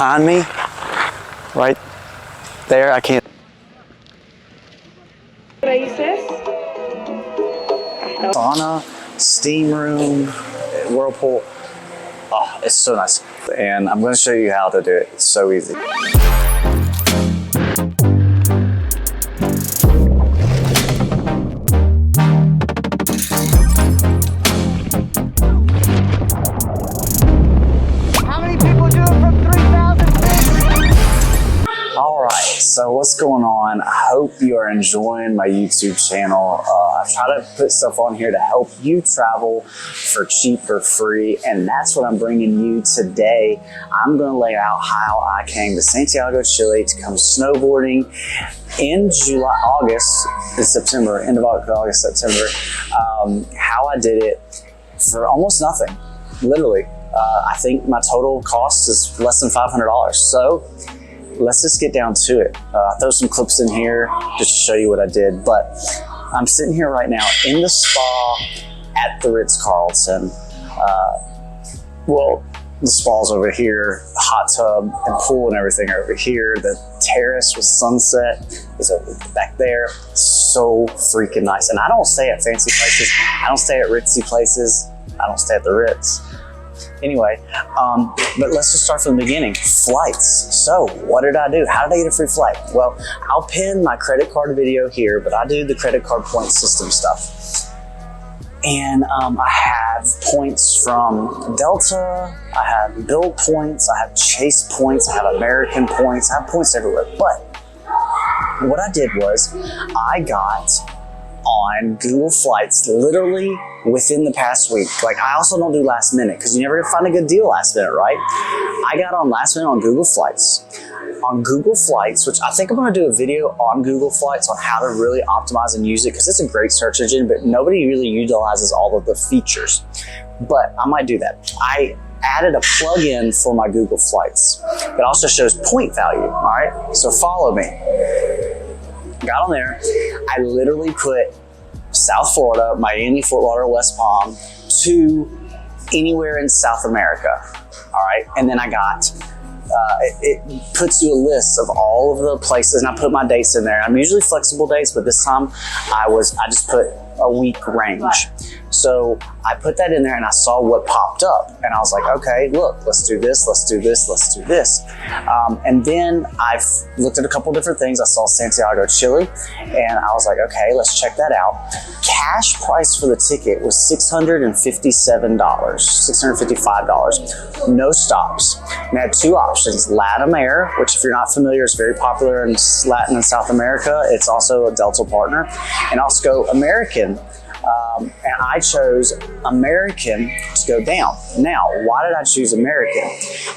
Behind me, right there, I can't. Sauna, steam room, whirlpool. Oh, it's so nice. And I'm going to show you how to do it. It's so easy. So what's going on? I hope you are enjoying my YouTube channel. I try to put stuff on here to help you travel for cheap or free, and that's what I'm bringing you today. I'm going to lay out how I came to Santiago, Chile to come snowboarding in September, end of August, September. How I did it for almost nothing, literally. I think my total cost is less than $500. So let's just get down to it. I'll throw some clips in here just to show you what I did. But I'm sitting here right now in the spa at the Ritz-Carlton. Well, the spa's over here, the hot tub and pool and everything are over here. The terrace with sunset is over back there. So freaking nice. And I don't stay at fancy places. I don't stay at ritzy places. I don't stay at the Ritz. Anyway, but let's just start from the beginning. Flights. So what did I do? How did I get a free flight? Well, I'll pin my credit card video here, but I do the credit card point system stuff. And I have points from Delta, I have Bill points, I have Chase points, I have American points, I have points everywhere. But what I did was I got on Google Flights literally within the past week. Like, I also don't do last minute because you never find a good deal last minute, right? I got on last minute on Google Flights. On Google Flights, which I think I'm going to do a video on Google Flights on how to really optimize and use it because it's a great search engine, but nobody really utilizes all of the features. But I might do that. I added a plugin for my Google Flights that also shows point value, all right? So follow me. Got on there, I literally put South Florida, Miami, Fort Lauderdale, West Palm to anywhere in South America, all right? And then I got, it puts you a list of all of the places, and I put my dates in there. I'm usually flexible dates, but this time I just put a week range. So I put that in there and I saw what popped up and I was like, okay, look, let's do this, let's do this, let's do this. And then I've looked at a couple different things. I saw Santiago, Chile, and I was like, okay, let's check that out. Cash price for the ticket was $657, $655, no stops. And I had two options, Latin Air, which if you're not familiar, is very popular in Latin and South America. It's also a Delta partner, and also American. And I chose American to go down. Now, why did I choose American?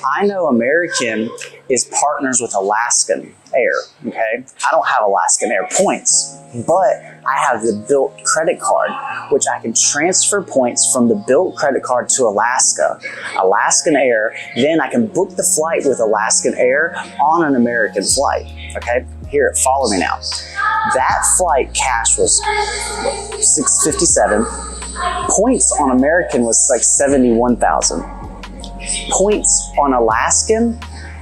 I know American is partners with Alaskan Air, okay? I don't have Alaskan Air points, but I have the Bilt credit card, which I can transfer points from the Bilt credit card to Alaskan Air. Then I can book the flight with Alaskan Air on an American flight, okay? Here, follow me now. That flight cash was $657. Points on American was like 71,000. Points on Alaskan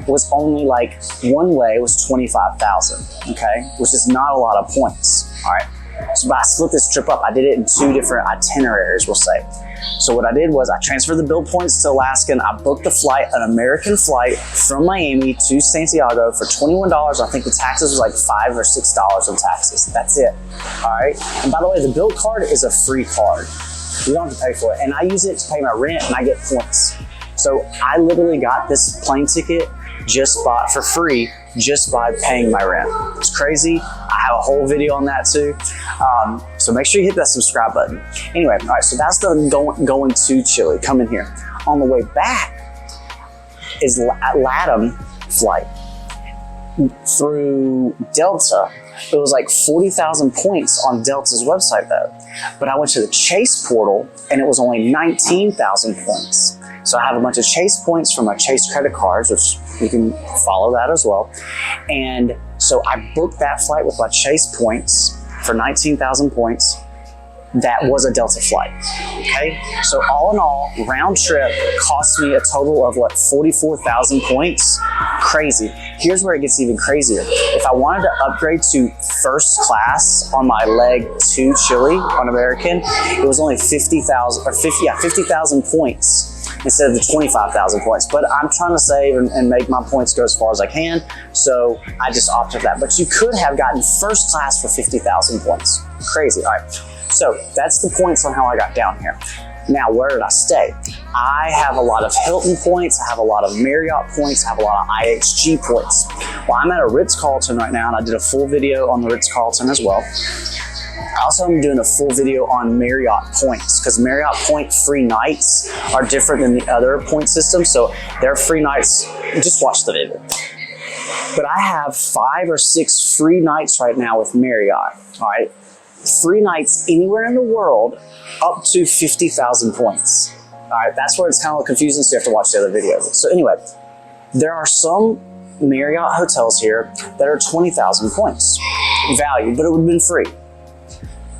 was only like one way was 25,000, okay? Which is not a lot of points, all right? So I split this trip up. I did it in two different itineraries, we'll say. So what I did was I transferred the bill points to Alaskan. I booked the flight, an American flight from Miami to Santiago for $21. I think the taxes was like $5 or $6 in taxes. That's it, all right? And by the way, the bill card is a free card. You don't have to pay for it. And I use it to pay my rent and I get points. So I literally got this plane ticket just bought for free just by paying my rent. It's crazy. I have a whole video on that too. So make sure you hit that subscribe button. Anyway, all right, so that's the going to Chile, coming here. On the way back is LATAM flight through Delta. It was like 40,000 points on Delta's website though. But I went to the Chase portal and it was only 19,000 points. So I have a bunch of Chase points from my Chase credit cards, which you can follow that as well. And so I booked that flight with my Chase points for 19,000 points. that was a Delta flight. Okay, so all in all, round trip cost me a total of what, 44,000 points. Crazy. Here's where it gets even crazier. If I wanted to upgrade to first class on my leg to Chile on American, it was only 50,000 points instead of the 25,000 points. But I'm trying to save and make my points go as far as I can, so I just opted for that. But you could have gotten first class for 50,000 points. Crazy. All right, so that's the points on how I got down here. Now, where did I stay? I have a lot of Hilton points, I have a lot of Marriott points, I have a lot of IHG points. Well, I'm at a Ritz-Carlton right now, and I did a full video on the Ritz-Carlton as well. Also, I'm doing a full video on Marriott points, because Marriott point free nights are different than the other point system. So their free nights, just watch the video. But I have 5 or 6 free nights right now with Marriott, all right? Free nights anywhere in the world up to 50,000 points. All right, that's where it's kind of confusing, so you have to watch the other videos. So anyway, there are some Marriott hotels here that are 20,000 points value, but it would have been free.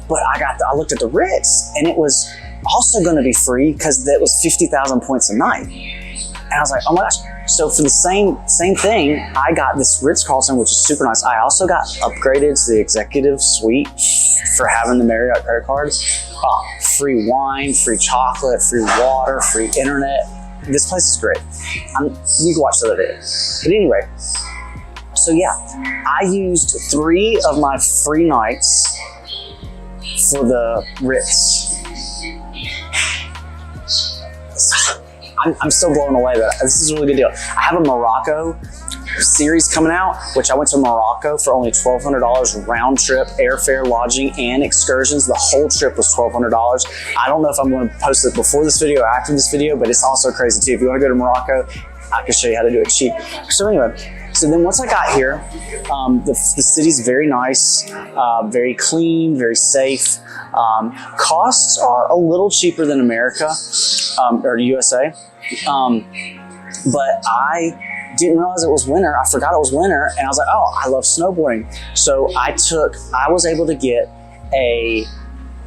But I looked at the Ritz, and it was also going to be free because that was 50,000 points a night. And I was like, oh my gosh. So for the same thing, I got this Ritz-Carlton, which is super nice. I also got upgraded to the executive suite for having the Marriott credit card. Free wine, free chocolate, free water, free internet. This place is great. You can watch the other video. But anyway, so yeah, I used 3 of my free nights for the Ritz. I'm still blown away that this is a really good deal. I have a Morocco series coming out, which I went to Morocco for only $1,200 round trip, airfare, lodging, and excursions. The whole trip was $1,200. I don't know if I'm going to post it before this video or after this video, but it's also crazy too. If you want to go to Morocco, I can show you how to do it cheap. So anyway, so then once I got here, the city's very nice, very clean, very safe. Costs are a little cheaper than America or USA, but I didn't realize it was winter. I forgot it was winter, and I was like, oh, I love snowboarding. So I was able to get a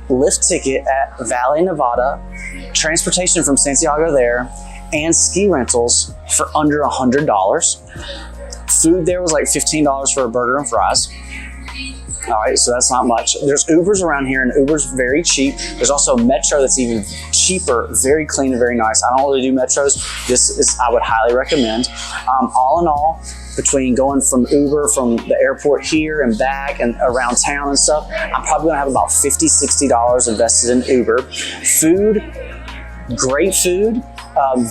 lift ticket at Valley, Nevada, transportation from Santiago there, and ski rentals for under $100. Food there was like $15 for a burger and fries. All right, so that's not much. There's Ubers around here, and Uber's very cheap. There's also Metro that's even cheaper, very clean and very nice. I don't really do Metros. I would highly recommend. All in all, between going from Uber from the airport here and back and around town and stuff, I'm probably gonna have about $50, $60 invested in Uber. Food, great food.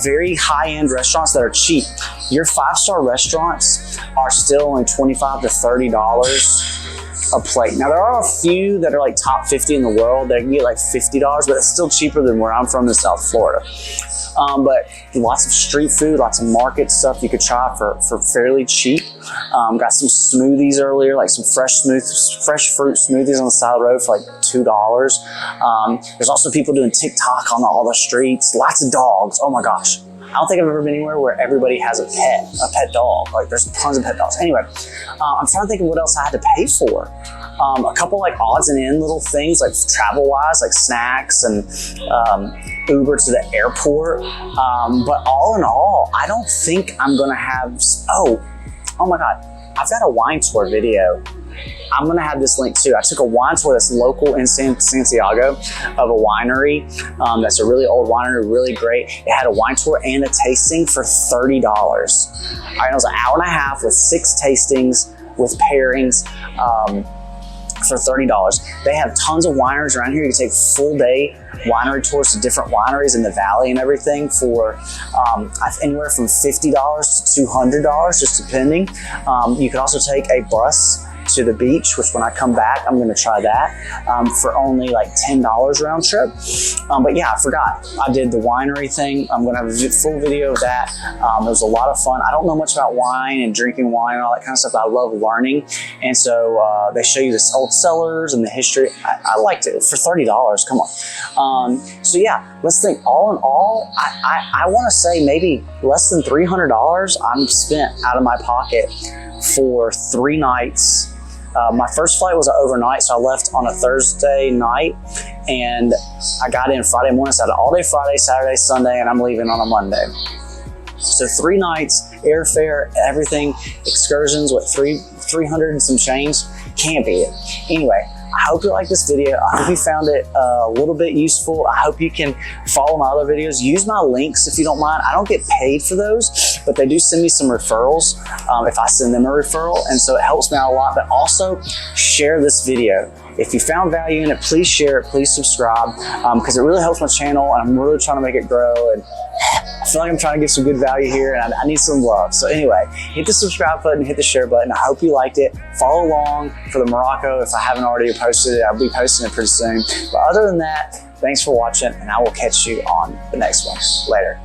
Very high-end restaurants that are cheap. Your 5-star restaurants are still only $25 to $30 a plate. Now, there are a few that are like top 50 in the world that can get like $50, but it's still cheaper than where I'm from in South Florida. But lots of street food, lots of market stuff you could try for fairly cheap. Got some smoothies earlier, like some fresh fruit smoothies on the side of the road for like $2. There's also people doing TikTok on all the streets. Lots of dogs. Oh my gosh. I don't think I've ever been anywhere where everybody has a pet dog. Like there's tons of pet dogs. Anyway, I'm trying to think of what else I had to pay for. A couple like odds and end little things like travel-wise, like snacks and Uber to the airport. But all in all, I don't think I'm gonna have, oh my God, I've got a wine tour video. I'm gonna have this link too. I took a wine tour that's local in Santiago of a winery. That's a really old winery, really great. It had a wine tour and a tasting for $30. All right, it was an hour and a half with 6 tastings with pairings for $30. They have tons of wineries around here. You can take full day winery tours to different wineries in the valley and everything for anywhere from $50 to $200, just depending. You could also take a bus to the beach, which when I come back, I'm gonna try that for only like $10 round trip. But yeah, I forgot. I did the winery thing. I'm gonna have a full video of that. It was a lot of fun. I don't know much about wine and drinking wine and all that kind of stuff. I love learning. And so they show you the old cellars and the history. I liked it for $30, come on. So yeah, let's think all in all, I wanna say maybe less than $300 I'm spent out of my pocket for 3 nights My first flight was an overnight, so I left on a Thursday night and I got in Friday morning, so I had an all-day Friday, Saturday, Sunday, and I'm leaving on a Monday. So 3 nights, airfare, everything, excursions with 300 and some change. Can't beat it. Anyway, I hope you liked this video. I hope you found it a little bit useful. I hope you can follow my other videos. Use my links if you don't mind. I don't get paid for those, but they do send me some referrals if I send them a referral. And so it helps me out a lot, but also share this video. If you found value in it, please share it, please subscribe, because it really helps my channel and I'm really trying to make it grow. And I feel like I'm trying to give some good value here and I need some love. So anyway, hit the subscribe button, hit the share button. I hope you liked it. Follow along for the Morocco. If I haven't already posted it, I'll be posting it pretty soon. But other than that, thanks for watching and I will catch you on the next one. Later.